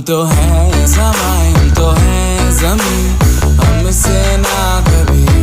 तो है समय, हम तो है ज़मीं, हमसे ना कभी।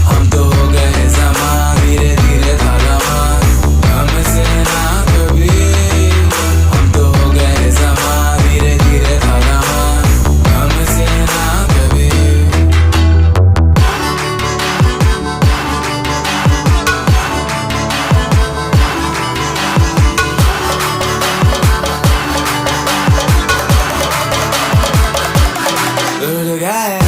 हम तो हो गए ज़मा, धीरे धीरे तालामान, हमसे ना कभी। हम तो हो गए ज़मा, धीरे धीरे तालामान, हमसे ना कभी। उड़ गए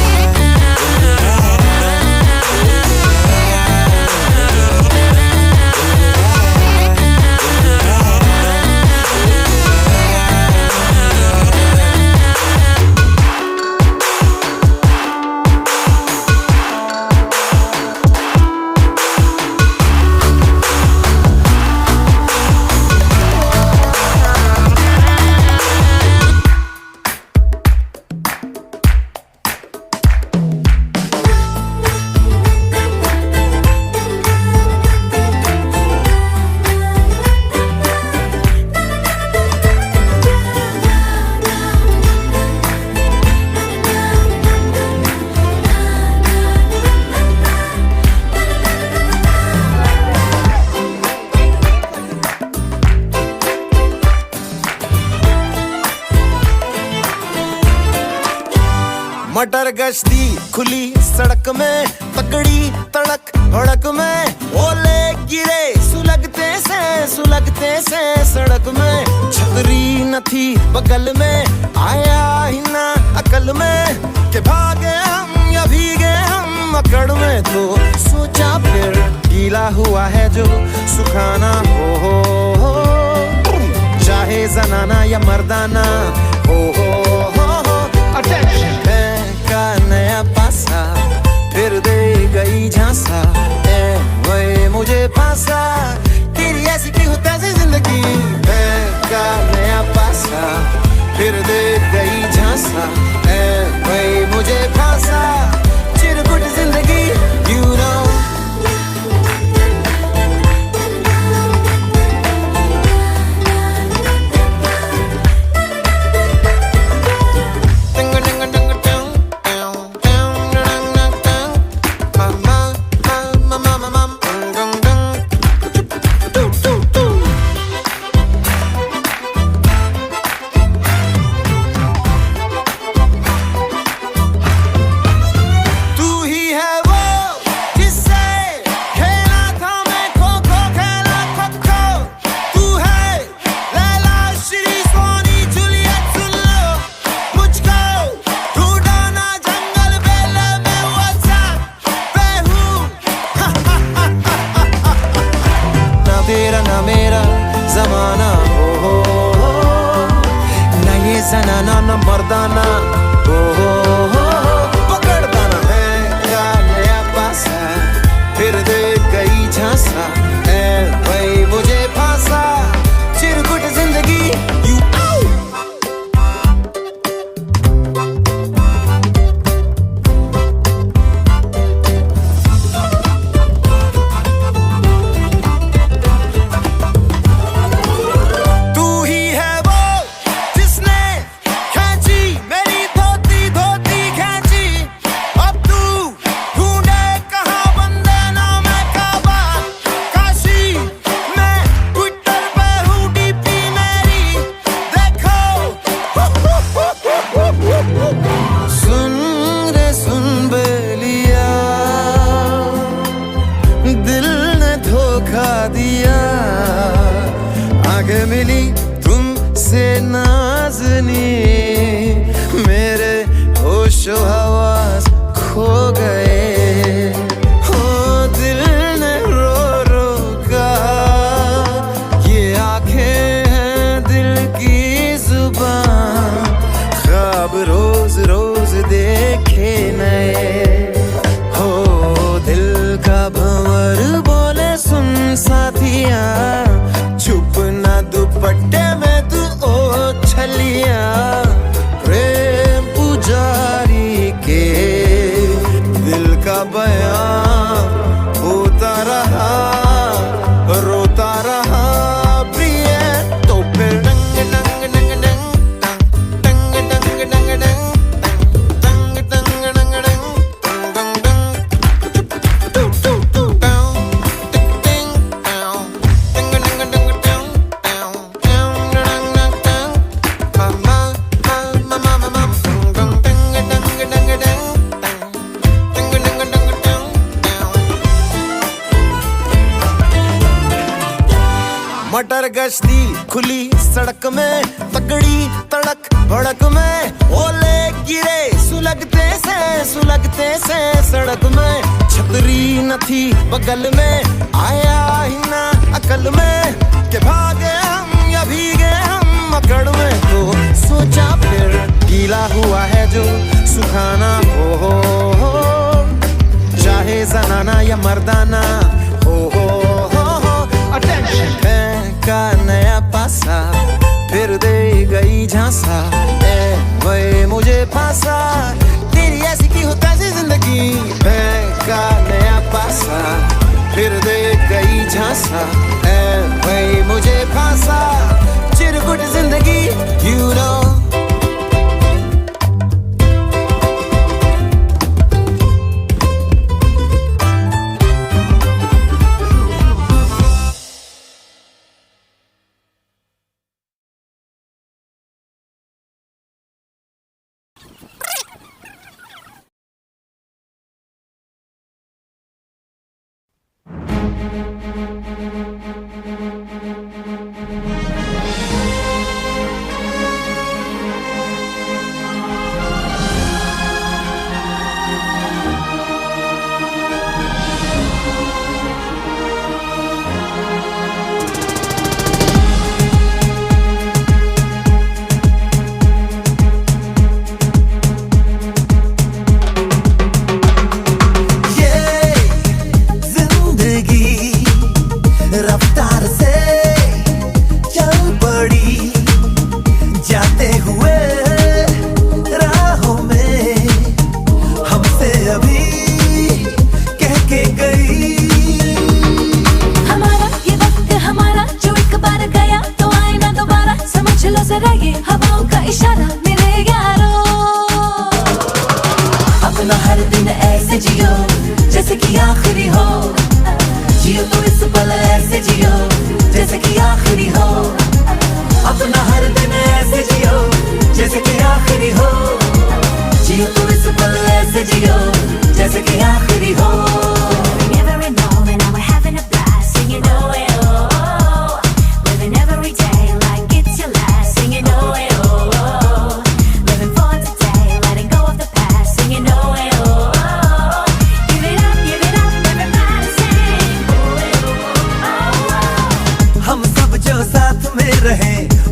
मटर गश्ती खुली सड़क में, तकड़ी तड़क भड़क में, ओले गिरे सुलगते से सड़क में। छतरी न थी बगल में, आया ही ना अकल में कि भागे हम या भीगे हम अकड़ में। तो सोचा फिर गीला हुआ है जो सुखाना हो, चाहे जनाना या मर्दाना हो। अटेंशन का नया पासा फिर दे गई झांसा, ए वही मुझे पासा, तेरी ऐसी की हो तैसी जिंदगी। का नया पासा फिर दे गई झांसा, ए वही मुझे फांसा, चिरकुट जिंदगी you know। न मर्दाना, पकड़ता न मैं का नया पासा, फिर दे गई झांसा, ऐ भाई मुझे फांसा, चिरकुट जिंदगी यू दिया, आगे मिली तुमसे नाज़नी, मेरे होशो हवास खो गए, हो दिल ने रो रो कहा, ये आंखें हैं दिल की जुबान, ख्वाब रोज रोज देखे नए, हो दिल का भंवर बोले सुन साथिया, छुप ना दुपट्टे में तू ओ छलिया, प्रेम पुजारी के दिल का बयां होता रहा, रोता रहा प्रिय, तो फिर डंग डंग डंग डंग डंग डंग डंग डंग मटर गश्ती खुली सड़क में, तगड़ी तड़क भड़क में, ओले गिरे सुलगते से सड़क में, छतरी न थी बगल में, आया ही ना अकल में, के भागे हम या भीगे हम अकड़ में, तो सोचा फिर गीला हुआ है जो सुखाना हो, चाहे जनाना या मर्दाना हो, अटेंशन का नया पासा, फिर दे गई झांसा, ऐ वही मुझे फांसा, तेरी ऐसी की हो कैसी जिंदगी, का नया पासा, फिर दे गई झांसा, ऐ वही मुझे फांसा, चिरकुट जिंदगी you know।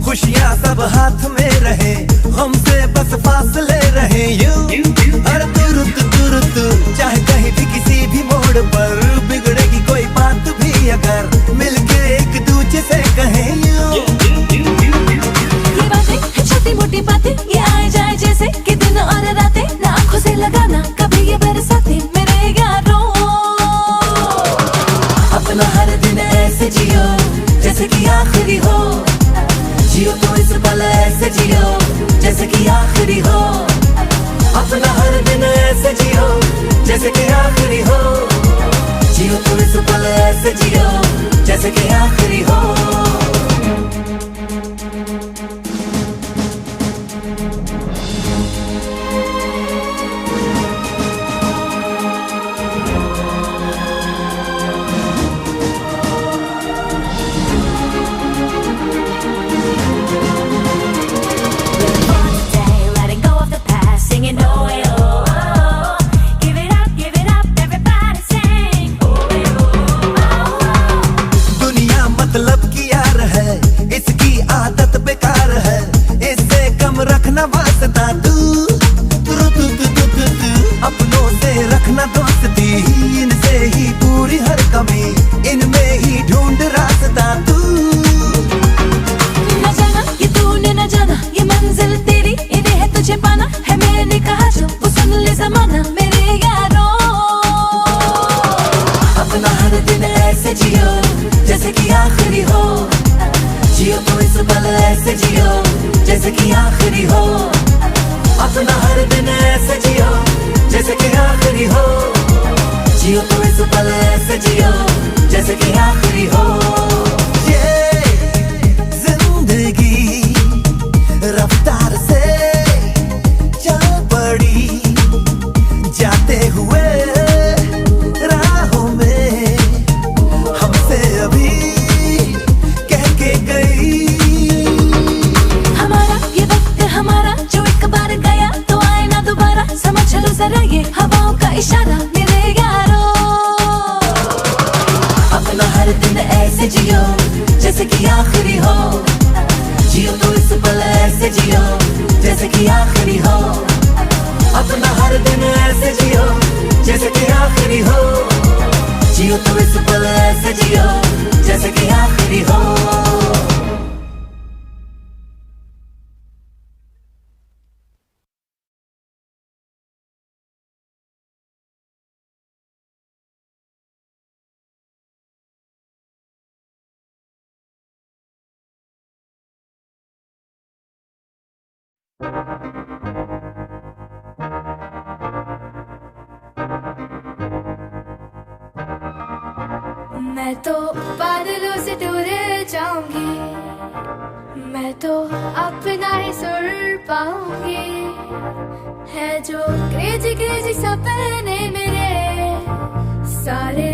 खुशियाँ सब हाथ में रहे, हमसे बस फासले रहे यूं हर तुरुत चाहे कहीं भी किसी भी मोड़ पर बिगड़ेगी कोई बात भी अगर मिलके एक दूजे से कहे यूं। ये बातें है छोटी मोटी बातें, ये आए जाए जैसे कि दिन और रातें, ना आंखों से लगाना कभी ये बरसाते मेरे यारों। अपना हर दिन ऐसे जियो जैसे कि आखिरी हो, जियो तो इस पल ऐसे जियो जैसे कि आखिरी हो। अपना हर दिन ऐसे जियो जैसे कि आखिरी हो, जियो तो इस पल ऐसे जियो जैसे कि आखिरी हो। रखना वास्ता तू अपनों से रखना दोस्ती, इनसे ही पूरी हर कमी, इनमें ही ढूंढ रास्ता तू। न जाना ये तूने न जाना, ये मंजिल तेरी इन्हें है तुझे पाना, है मैंने कहा जो वो सुन ले ज़माना मेरे यारों। अपना हर दिन ऐसे जियो जैसे कि आखिरी हो, जियो तो इस पल ऐसे जियो जैसे कि आखिरी हो। अपना हर दिन ऐसे जियो जैसे कि आखिरी हो, जियो तो इस पल ऐसे जियो जैसे कि आखिरी हो। ये जिंदगी रफ्तार से चल पड़ी, जाते हुए राहों में हमसे अभी कह के गई। हमारा जो एक बार गया तो आए ना दोबारा, समझ लो जरा ये हवाओं का इशारा मेरे यारों। अपना हर दिन ऐसे जियो जैसे कि आखिरी हो, जियो तो इस पल ऐसे जियो जैसे कि आखिरी हो। अपना हर दिन ऐसे जियो जैसे कि आखिरी हो, जियो तो इस पल ऐसे जियो जैसे कि आखिरी हो। मैं तो बादलों से दूर जाऊंगी, मैं तो अपना ही सुर पाऊंगी। है जो क्रेजी क्रेजी सपने मेरे सारे